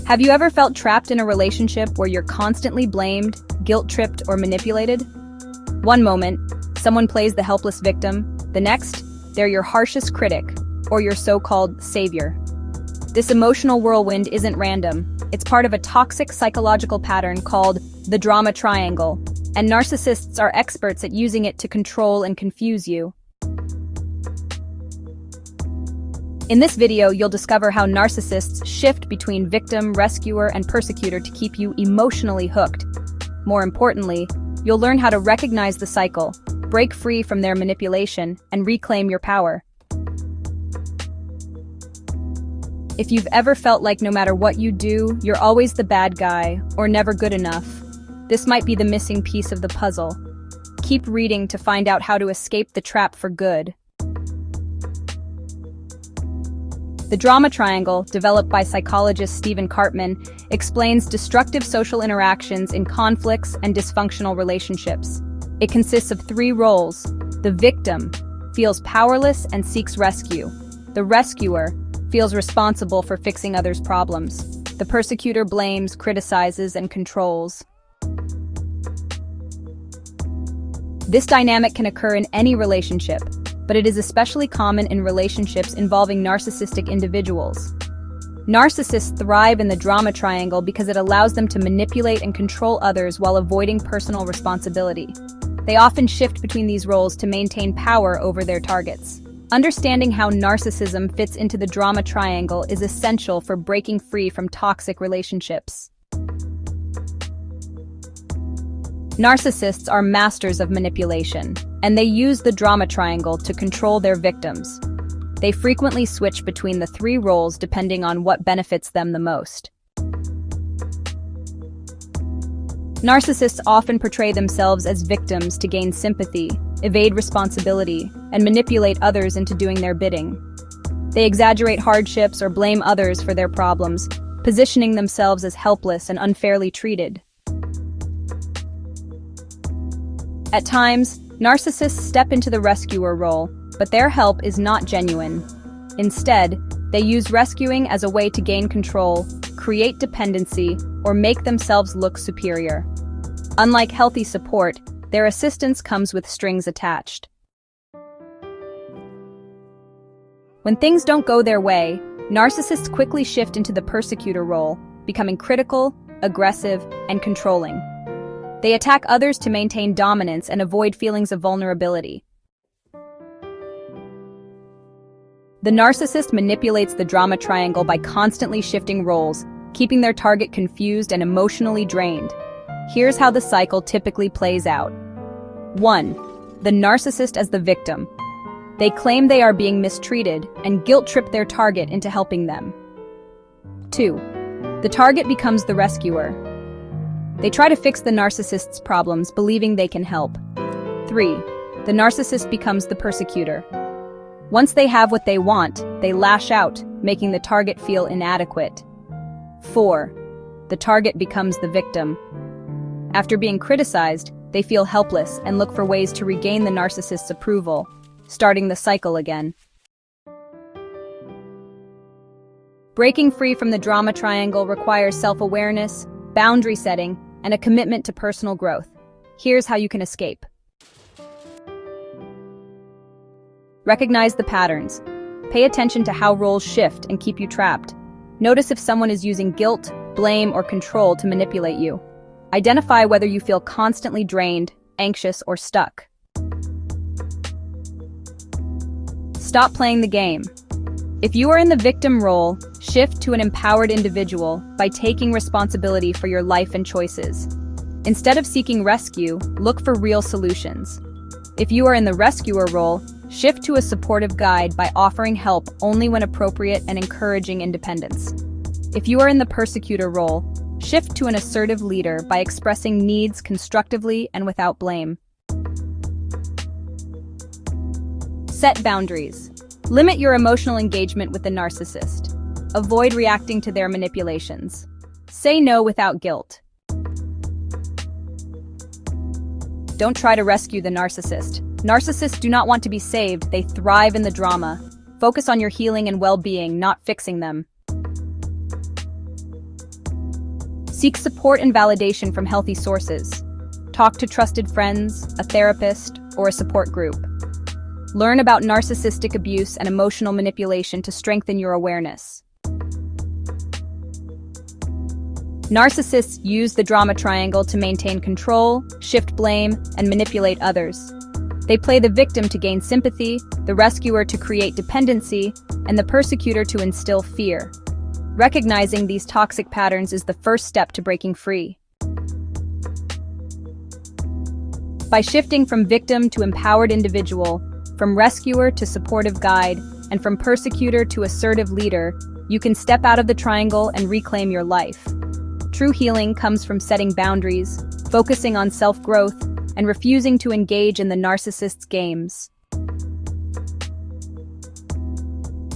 Have you ever felt trapped in a relationship where you're constantly blamed, guilt-tripped, or manipulated? One moment, someone plays the helpless victim. The next, they're your harshest critic, or your so-called savior. This emotional whirlwind isn't random. It's part of a toxic psychological pattern called the drama triangle, and narcissists are experts at using it to control and confuse you. In this video, you'll discover how narcissists shift between victim, rescuer, and persecutor to keep you emotionally hooked. More importantly, you'll learn how to recognize the cycle, break free from their manipulation, and reclaim your power. If you've ever felt like no matter what you do, you're always the bad guy, or never good enough, this might be the missing piece of the puzzle. Keep reading to find out how to escape the trap for good. The drama triangle, developed by psychologist Stephen Cartman, explains destructive social interactions in conflicts and dysfunctional relationships. It consists of three roles. The victim feels powerless and seeks rescue. The rescuer feels responsible for fixing others' problems. The persecutor blames, criticizes, and controls. This dynamic can occur in any relationship, but it is especially common in relationships involving narcissistic individuals. Narcissists thrive in the drama triangle because it allows them to manipulate and control others while avoiding personal responsibility. They often shift between these roles to maintain power over their targets. Understanding how narcissism fits into the drama triangle is essential for breaking free from toxic relationships. Narcissists are masters of manipulation, and they use the drama triangle to control their victims. They frequently switch between the three roles depending on what benefits them the most. Narcissists often portray themselves as victims to gain sympathy, evade responsibility, and manipulate others into doing their bidding. They exaggerate hardships or blame others for their problems, positioning themselves as helpless and unfairly treated. At times, narcissists step into the rescuer role, but their help is not genuine. Instead, they use rescuing as a way to gain control, create dependency, or make themselves look superior. Unlike healthy support, their assistance comes with strings attached. When things don't go their way, narcissists quickly shift into the persecutor role, becoming critical, aggressive, and controlling. They attack others to maintain dominance and avoid feelings of vulnerability. The narcissist manipulates the drama triangle by constantly shifting roles, keeping their target confused and emotionally drained. Here's how the cycle typically plays out. 1. The narcissist as the victim. They claim they are being mistreated and guilt-trip their target into helping them. 2. The target becomes the rescuer. They try to fix the narcissist's problems, believing they can help. 3. The narcissist becomes the persecutor. Once they have what they want, they lash out, making the target feel inadequate. 4. The target becomes the victim. After being criticized, they feel helpless and look for ways to regain the narcissist's approval, starting the cycle again. Breaking free from the drama triangle requires self-awareness, boundary setting, and a commitment to personal growth. Here's how you can escape. Recognize the patterns. Pay attention to how roles shift and keep you trapped. Notice if someone is using guilt, blame, or control to manipulate you. Identify whether you feel constantly drained, anxious, or stuck. Stop playing the game. If you are in the victim role, shift to an empowered individual by taking responsibility for your life and choices. Instead of seeking rescue, look for real solutions. If you are in the rescuer role, shift to a supportive guide by offering help only when appropriate and encouraging independence. If you are in the persecutor role, shift to an assertive leader by expressing needs constructively and without blame. Set boundaries. Limit your emotional engagement with the narcissist. Avoid reacting to their manipulations. Say no without guilt. Don't try to rescue the narcissist. Narcissists do not want to be saved, they thrive in the drama. Focus on your healing and well-being, not fixing them. Seek support and validation from healthy sources. Talk to trusted friends, a therapist, or a support group. Learn about narcissistic abuse and emotional manipulation to strengthen your awareness. Narcissists use the drama triangle to maintain control, shift blame, and manipulate others. They play the victim to gain sympathy, the rescuer to create dependency, and the persecutor to instill fear. Recognizing these toxic patterns is the first step to breaking free. By shifting from victim to empowered individual, from rescuer to supportive guide, and from persecutor to assertive leader, you can step out of the triangle and reclaim your life. True healing comes from setting boundaries, focusing on self-growth, and refusing to engage in the narcissist's games.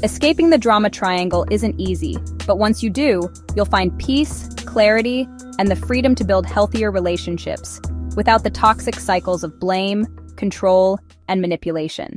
Escaping the drama triangle isn't easy, but once you do, you'll find peace, clarity, and the freedom to build healthier relationships without the toxic cycles of blame, control, and manipulation.